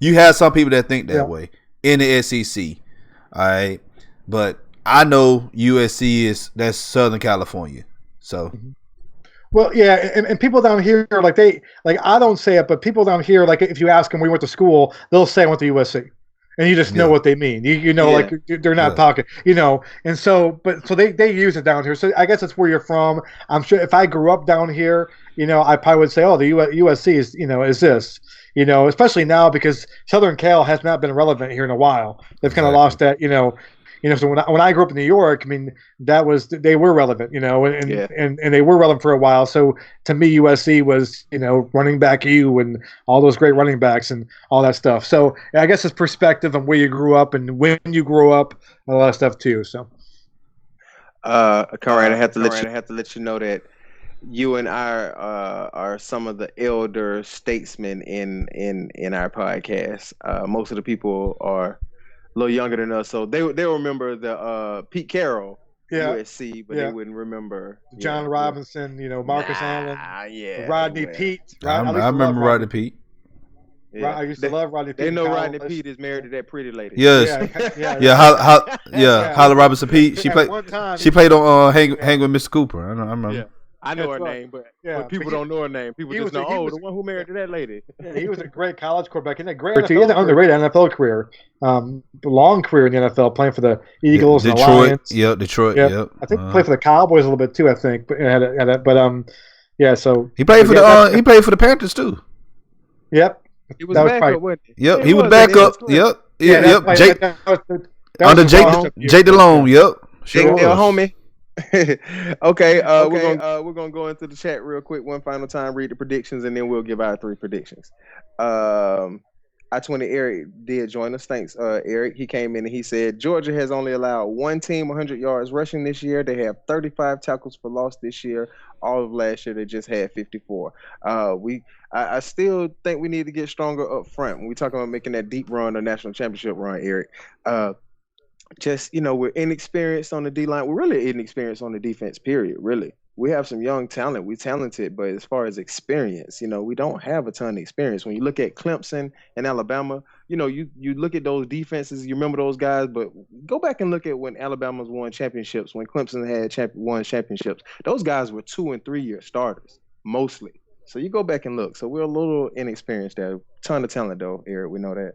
[SPEAKER 1] You have some people that think that way in the SEC, all right, but I know USC that's Southern California, so.
[SPEAKER 3] Well, yeah, and people down here I don't say it, but people down here if you ask them where you went to school, they'll say I went to USC. And you just know what they mean. Like they're not talking, And so, so they use it down here. So I guess that's where you're from. I'm sure if I grew up down here, I probably would say, oh, the USC is, is this, especially now because Southern Cal has not been relevant here in a while. They've kind of lost that, So when I grew up in New York, I mean, they were relevant, and they were relevant for a while. So to me, USC was, running back and all those great running backs and all that stuff. So I guess it's perspective on where you grew up and when you grew up, and all that stuff too. So,
[SPEAKER 2] Comrade, I have to let you know that you and I are some of the elder statesmen in our podcast. Most of the people are a little younger than us, so they'll remember the Pete Carroll USC, but they wouldn't remember
[SPEAKER 3] John Robinson, Marcus Allen, Rodney Pete.
[SPEAKER 1] I remember Rodney Pete.
[SPEAKER 3] Yeah. I used to love Rodney Pete.
[SPEAKER 2] They know Rodney Pete is married to that pretty lady.
[SPEAKER 1] Yes. Holla Robinson Pete. She played on Hang with Mr. Cooper. I remember.
[SPEAKER 2] Yeah. I know her name, but people don't know her name. People just know, the one who married to that lady.
[SPEAKER 3] Yeah, he was a great college quarterback. He had a great underrated NFL career. Long career in the NFL, playing for the Eagles and the Lions.
[SPEAKER 1] Detroit.
[SPEAKER 3] Yep. I think he played for the Cowboys a little bit too. I think, but so
[SPEAKER 1] he played for he played for the Panthers too.
[SPEAKER 3] Yep.
[SPEAKER 2] He was backup, wasn't he?
[SPEAKER 1] Yep, he was backup. Yep. Under Jay DeLone. Yep.
[SPEAKER 2] Sure, homie. Okay, we're gonna go into the chat real quick one final time, read the predictions, and then we'll give our 3 predictions. I-20 Eric did join us. Thanks, Eric. He came in and he said Georgia has only allowed one team 100 yards rushing this year. They have 35 tackles for loss this year. All of last year they just had 54. I still think we need to get stronger up front when we talk about making that deep run or national championship run, Eric. We're inexperienced on the D-line. We're really inexperienced on the defense, period, really. We have some young talent. We're talented, but as far as experience, we don't have a ton of experience. When you look at Clemson and Alabama, you look at those defenses, you remember those guys, but go back and look at when Alabama's won championships, when Clemson had won championships. Those guys were 2- and 3-year starters, mostly. So you go back and look. So we're a little inexperienced there. Ton of talent though, Eric. We know that.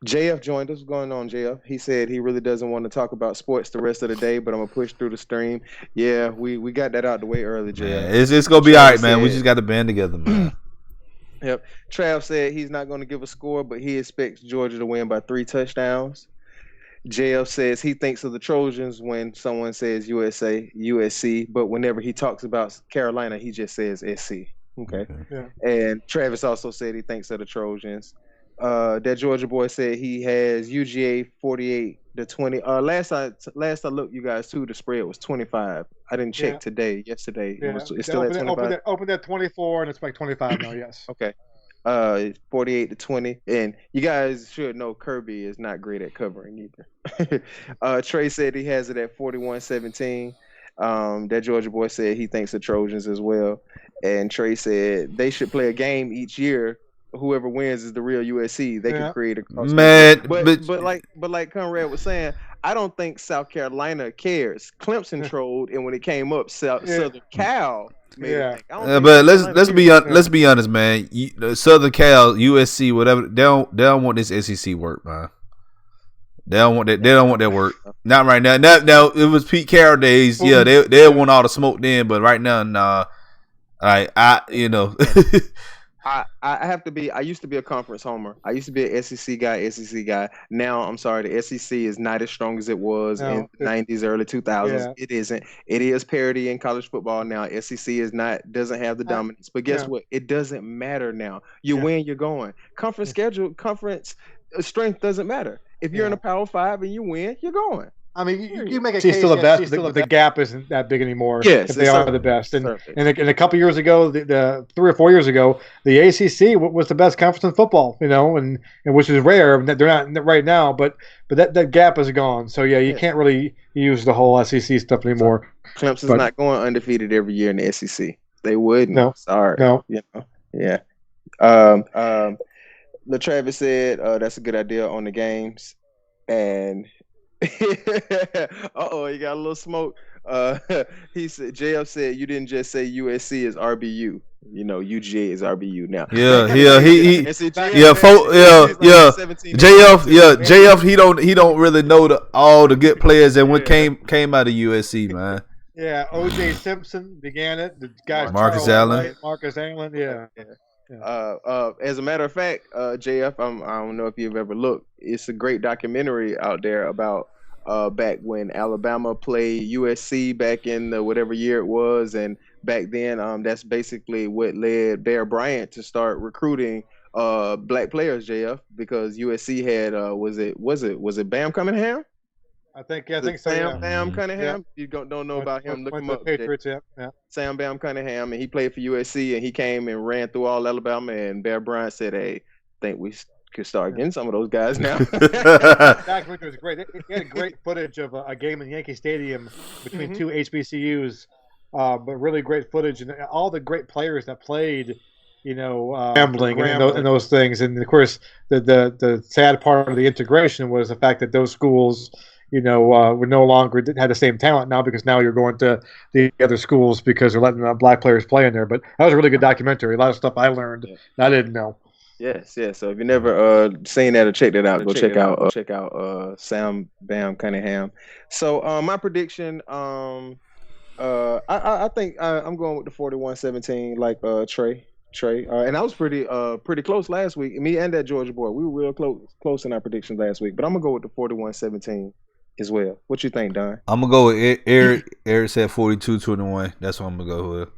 [SPEAKER 2] JF joined us. What's going on, JF? He said he really doesn't want to talk about sports the rest of the day, but I'm gonna push through the stream. Yeah, we got that out the way early, JF.
[SPEAKER 1] Yeah, it's gonna be all right, man. We just got to band together, man.
[SPEAKER 2] Yep. Trav said he's not going to give a score, but he expects Georgia to win by 3 touchdowns. JF says he thinks of the Trojans when someone says USC, but whenever he talks about Carolina, he just says SC. Okay. Yeah. And Travis also said he thinks of the Trojans. That Georgia boy said he has UGA 48-20. Last I looked, you guys too, the spread was 25. I didn't check today. Yesterday, it's still at 25.
[SPEAKER 3] Opened at 24, and it's like 25 now. Yes.
[SPEAKER 2] Okay. 48-20, and you guys should know Kirby is not great at covering either. Trey said he has it at 41-17. That Georgia boy said he thinks the Trojans as well, and Trey said they should play a game each year. Whoever wins is the real USC. They can create a cross.
[SPEAKER 1] Man,
[SPEAKER 2] but like Comrade was saying, I don't think South Carolina cares. Clemson trolled, and when it came up, Southern Cal.
[SPEAKER 1] But let's be honest, man. Southern Cal, USC, whatever. They don't want this SEC work, man. They don't want that. They don't want that work. Not right now. Now it was Pete Carroll days. Yeah, they want all the smoke then, but right now, nah.
[SPEAKER 2] I have to be. I used to be a conference homer. I used to be an SEC guy. Now, I'm sorry, the SEC is not as strong as it was in the 90s, early 2000s. Yeah. It isn't. It is parity in college football now. SEC doesn't have the dominance. But guess what? It doesn't matter now. You win, you're going. Conference strength doesn't matter. If you're in a Power 5 and you win, you're going.
[SPEAKER 3] I mean, you make a case. She's still the best. The gap isn't that big anymore.
[SPEAKER 2] Yes,
[SPEAKER 3] if they are the best. And a couple years ago, the 3 or 4 years ago, the ACC was the best conference in football. And which is rare. They're not right now, but that gap is gone. So you can't really use the whole SEC stuff anymore.
[SPEAKER 2] Clemson's not going undefeated every year in the SEC. They wouldn't.
[SPEAKER 3] No,
[SPEAKER 2] sorry.
[SPEAKER 3] No.
[SPEAKER 2] Yeah. LaTravis said that's a good idea on the games, and. You got a little smoke. He said, JF said you didn't just say USC is RBU. UGA is RBU now.
[SPEAKER 1] JF, he don't really know all the good players and what came out of USC, man.
[SPEAKER 3] Yeah, O.J. Simpson began it. The guy
[SPEAKER 1] Marcus Allen.
[SPEAKER 3] Yeah.
[SPEAKER 2] As a matter of fact, JF, I don't know if you've ever looked. It's a great documentary out there about back when Alabama played USC back in the whatever year it was, and back then, that's basically what led Bear Bryant to start recruiting black players, JF, because USC had was it Bam Cunningham?
[SPEAKER 3] I think so.
[SPEAKER 2] Bam Cunningham. Yeah. You don't know about him? Look him up.
[SPEAKER 3] Patriots, yeah.
[SPEAKER 2] Sam Bam Cunningham, and he played for USC, and he came and ran through all Alabama. And Bear Bryant said, "Hey, I think we could start getting some of those guys now."
[SPEAKER 3] That was great. He had great footage of a game in Yankee Stadium between two HBCUs, but really great footage, and all the great players that played. Gambling and those things, and of course, the sad part of the integration was the fact that those schools. We no longer had the same talent now because now you're going to the other schools because they're letting black players play in there. But that was a really good documentary. A lot of stuff I learned I didn't know.
[SPEAKER 2] Yes. So if you never seen that or checked it out, go check out Sam Bam Cunningham. So my prediction, I think I'm going with the 41-17, like Trey. And I was pretty close last week. Me and that Georgia boy, we were real close in our predictions last week. But I'm gonna go with the 41-17. As well. What you think, Don?
[SPEAKER 1] I'm gonna go with Eric. Eric said 42-21. That's what I'm gonna go with.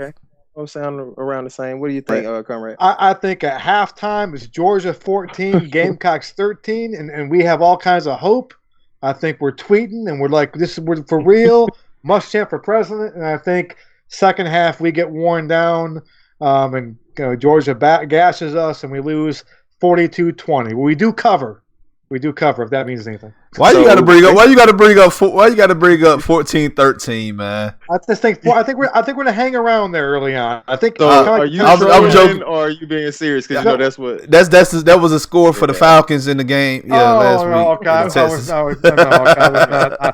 [SPEAKER 2] Okay. Both sound around the same. What do you think, Comrade?
[SPEAKER 3] I think at halftime it's Georgia 14, Gamecocks 13, and we have all kinds of hope. I think we're tweeting and we're like, we're for real. Muschamp for president. And I think second half we get worn down, and Georgia gasses us and we lose 42-20. We do cover. If that means anything.
[SPEAKER 1] Why you got to bring up? Why you got to bring up? Why you got to bring up 14-13, man?
[SPEAKER 3] I just think. I think we're gonna hang around there early on. I think.
[SPEAKER 2] So are you joking or are you being serious? Because you know that's what.
[SPEAKER 1] That was a score for the Falcons in the game. Yeah, last week.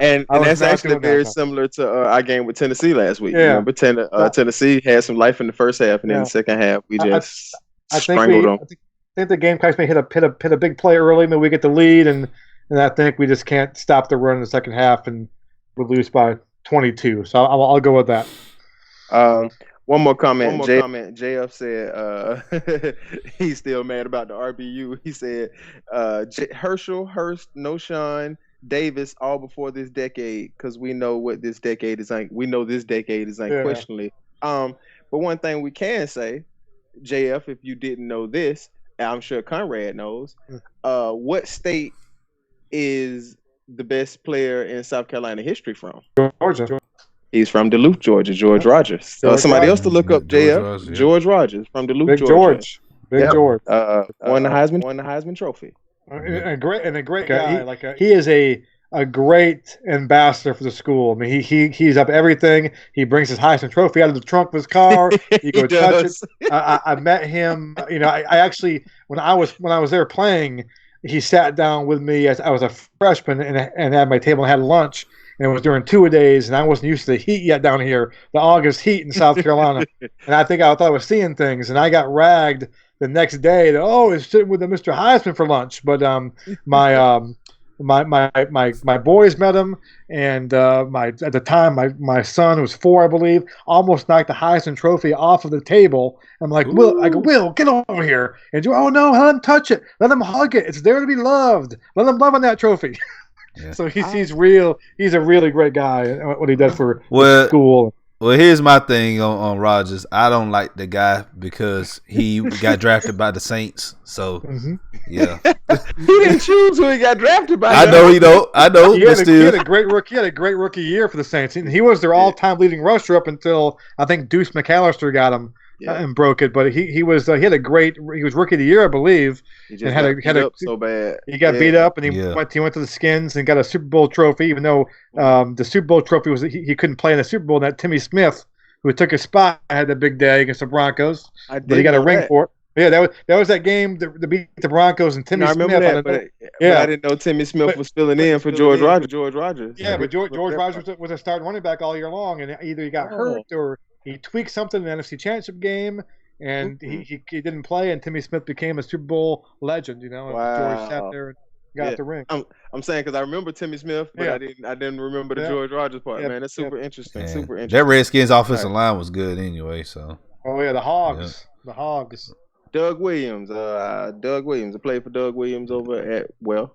[SPEAKER 2] And that's actually very similar to our game with Tennessee last week.
[SPEAKER 3] Yeah.
[SPEAKER 2] Remember, Tennessee had some life in the first half, and then the second half we just strangled them.
[SPEAKER 3] I think the Gamecocks may hit a big play early, maybe we get the lead, and I think we just can't stop the run in the second half, and we lose by 22. So I'll go with that.
[SPEAKER 2] One more comment. JF said he's still mad about the RBU. He said Herschel, Hurst, Noshawn, Davis, all before this decade, because we know what this decade is like. We know this decade is unquestionably. But one thing we can say, JF, if you didn't know this, I'm sure Comrade knows, what state is the best player in South Carolina history from?
[SPEAKER 3] Georgia.
[SPEAKER 2] He's from Duluth, Georgia. George Rogers. Somebody else to look up, JF. George Rogers from Duluth, Georgia.
[SPEAKER 3] Big George.
[SPEAKER 2] Won the Heisman Trophy.
[SPEAKER 3] A great guy. He is a great ambassador for the school. I mean, he's up everything. He brings his Heisman Trophy out of the trunk of his car. You go touch it. I met him. You know, I actually when I was there playing, he sat down with me as I was a freshman and at my table and had lunch. And it was during 2 days, and I wasn't used to the heat yet down here, the August heat in South Carolina. And I thought I was seeing things, and I got ragged the next day that he's sitting with Mr. Heisman for lunch. But my boys met him, and at the time my son, who was 4, I believe, almost knocked the Heisman Trophy off of the table. I'm like, Will, get over here. And oh no, let him touch it, let him hug it. It's there to be loved. Let him love on that trophy. Yeah. So he's real. He's a really great guy. What he does for school.
[SPEAKER 1] Well, here's my thing on Rogers. I don't like the guy because he got drafted by the Saints. So yeah,
[SPEAKER 2] he didn't choose who he got drafted by.
[SPEAKER 1] I know. He
[SPEAKER 3] had a great rookie year for the Saints. He was their all-time leading rusher up until I think Deuce McAllister got him. And broke it, but he was rookie of the year, I believe.
[SPEAKER 2] He just got beat up so bad.
[SPEAKER 3] He got beat up, and he went to the Skins and got a Super Bowl trophy. Even though the Super Bowl trophy was he couldn't play in the Super Bowl. And that Timmy Smith, who took his spot, had the big day against the Broncos. But he got a ring for it. Yeah, that was that game to beat the Broncos and Timmy Smith.
[SPEAKER 2] But I didn't know Timmy Smith was filling in for George Rogers.
[SPEAKER 3] Yeah, but George Rogers was a starting running back all year long, and either he got hurt or he tweaked something in the NFC Championship game, and he didn't play, and Timmy Smith became a Super Bowl legend. You know,
[SPEAKER 2] wow.
[SPEAKER 3] George sat there and got the ring.
[SPEAKER 2] I'm saying because I remember Timmy Smith, but I didn't remember the George Rogers part. Man, that's super interesting.
[SPEAKER 1] Yeah.
[SPEAKER 2] Super interesting.
[SPEAKER 1] That Redskins offensive line was good anyway. So.
[SPEAKER 3] Oh yeah, the Hogs. Yeah. The Hogs.
[SPEAKER 2] Doug Williams. I played for Doug Williams over at Williams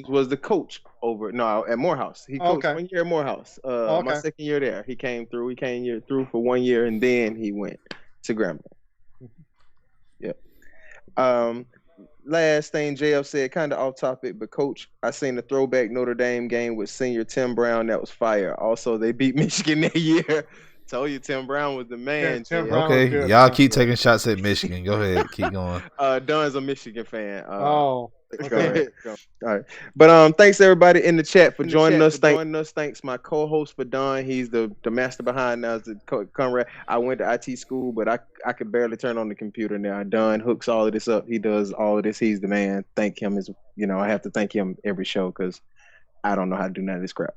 [SPEAKER 2] was the coach at Morehouse. He coached 1 year at Morehouse. My second year there, he came through for 1 year, and then he went to Grambling. Yeah. Last thing JF said, kind of off topic, but Coach, I seen the throwback Notre Dame game with senior Tim Brown. That was fire. Also, they beat Michigan that year. Told you Tim Brown was the man.
[SPEAKER 1] Okay, y'all keep taking shots at Michigan. Go ahead, keep going.
[SPEAKER 2] Don's a Michigan fan. Okay. All right. But thanks everybody in the chat for joining us. Thanks my co-host for Don. He's the master behind now. The Comrade. I went to IT school, but I could barely turn on the computer now. Don hooks all of this up. He does all of this. He's the man. Thank him I have to thank him every show because I don't know how to do none of this crap.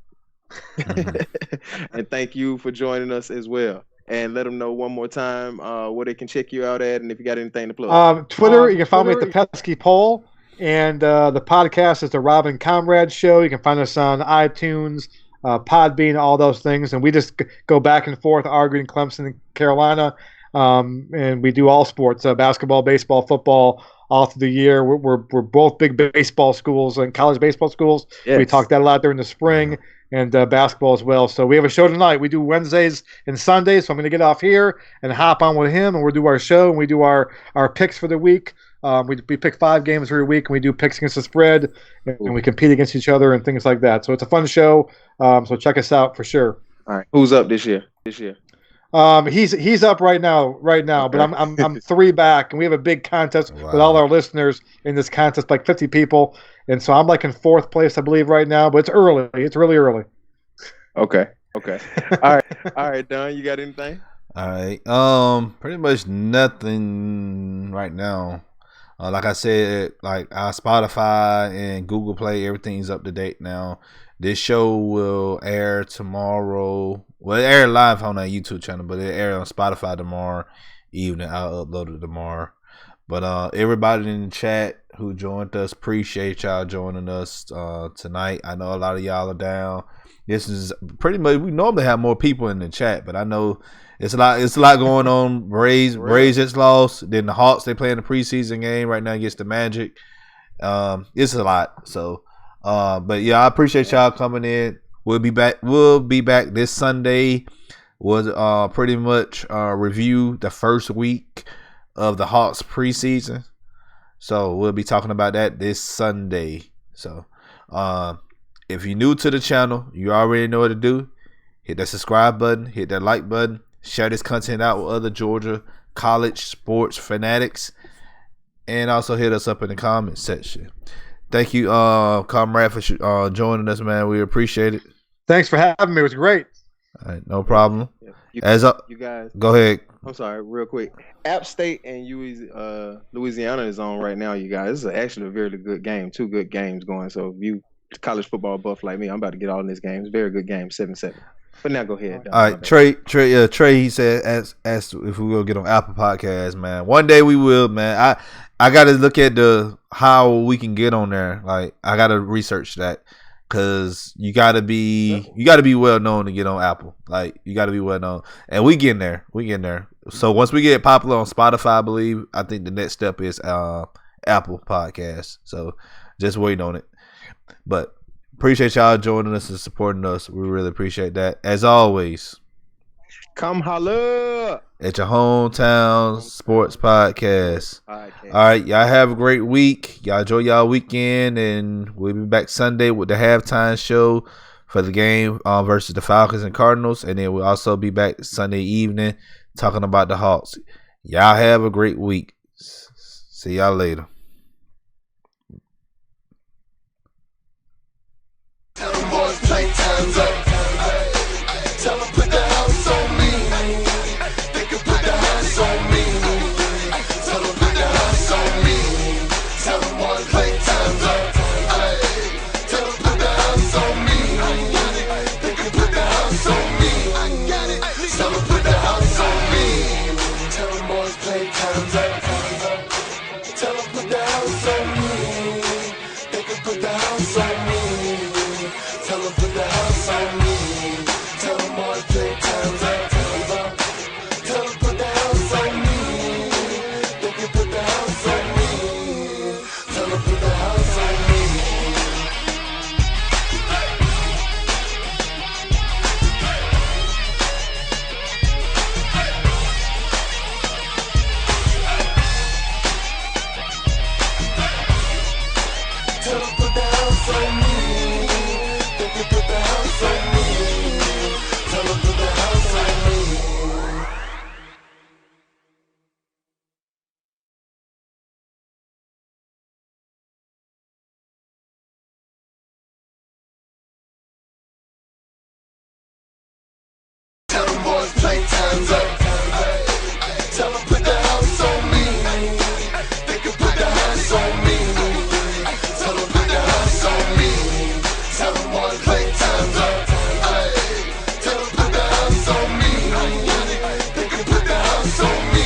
[SPEAKER 2] And thank you for joining us as well. And let them know one more time where they can check you out at, and if you got anything to plug.
[SPEAKER 3] Twitter, you can find me at the Pesky Poll, and the podcast is the Robin Comrade Show. You can find us on iTunes, Podbean, all those things, and we just go back and forth arguing Clemson and Carolina, and we do all sports: basketball, baseball, football. All through the year, we're both big baseball schools and college baseball schools. Yes. We talked that a lot during the spring. And basketball as well. So we have a show tonight. We do Wednesdays and Sundays. So I'm going to get off here and hop on with him, and we'll do our show, and we do our picks for the week. We pick 5 games every week, and we do picks against the spread, and we compete against each other and things like that. So it's a fun show. So check us out for sure.
[SPEAKER 2] All right. Who's up this year?
[SPEAKER 3] He's up right now,
[SPEAKER 2] Okay.
[SPEAKER 3] but I'm 3 back, and we have a big contest with all our listeners in this contest, like 50 people, and so I'm like in 4th place, I believe, right now. But it's early. It's really early.
[SPEAKER 2] Okay. All right, Don, you got anything?
[SPEAKER 1] All right. Pretty much nothing right now. Like I said, like our Spotify and Google Play, everything's up to date now. This show will air tomorrow. Well, it aired live on our YouTube channel, but it aired on Spotify tomorrow evening. I'll upload it tomorrow. But everybody in the chat who joined us, appreciate y'all joining us tonight. I know a lot of y'all are down. This is pretty much, we normally have more people in the chat, but I know it's a lot going on. Braves just lost. Then the Hawks, they playing the preseason game right now against the Magic. It's a lot. So, but yeah, I appreciate y'all coming in. We'll be back this Sunday. We'll pretty much review the first week of the Hawks preseason. So we'll be talking about that this Sunday. So if you're new to the channel, you already know what to do. Hit that subscribe button, hit that like button, share this content out with other Georgia college sports fanatics, and also hit us up in the comment section. Thank you, Comrade, for joining us, man. We appreciate it.
[SPEAKER 3] Thanks for having me. It was great.
[SPEAKER 1] All right, no problem.
[SPEAKER 2] Yeah. You guys,
[SPEAKER 1] go ahead.
[SPEAKER 2] I'm sorry, real quick. App State and Louisiana is on right now, you guys. This is actually a very good game. 2 good games going. So if you college football buff like me, I'm about to get all in this game. It's a very good game, 7-7. But now go ahead. Don.
[SPEAKER 1] All right, Trey, he said asked if we will get on Apple Podcasts, man. One day we will, man. I got to look at how we can get on there. Like, I got to research that. Cause you gotta be well known to get on Apple. Like, you gotta be well known, and we getting there. So once we get popular on Spotify, I think the next step is Apple Podcasts. So just waiting on it. But appreciate y'all joining us and supporting us. We really appreciate that. As always,
[SPEAKER 2] come holla
[SPEAKER 1] at your hometown sports podcast. All right, y'all have a great week. Y'all enjoy y'all weekend, and we'll be back Sunday with the halftime show for the game versus the Falcons and Cardinals, and then we'll also be back Sunday evening talking about the Hawks. Y'all have a great week. See y'all later. Tell them boys play time's up. Tell them put the house on me. They can put the house on me. Tell them put the house on me. Tell them boys play time's up. Tell them put the house on me. They can put the house on me. Tell them put the house on me. Tell them boys play time's up. Tell them put the house on me. They can put the house on me. Tell them put the house on me. Tell them boys play time's up. Tell them put the house on me. They can put the house on me. Tell them put the house on me. Tell them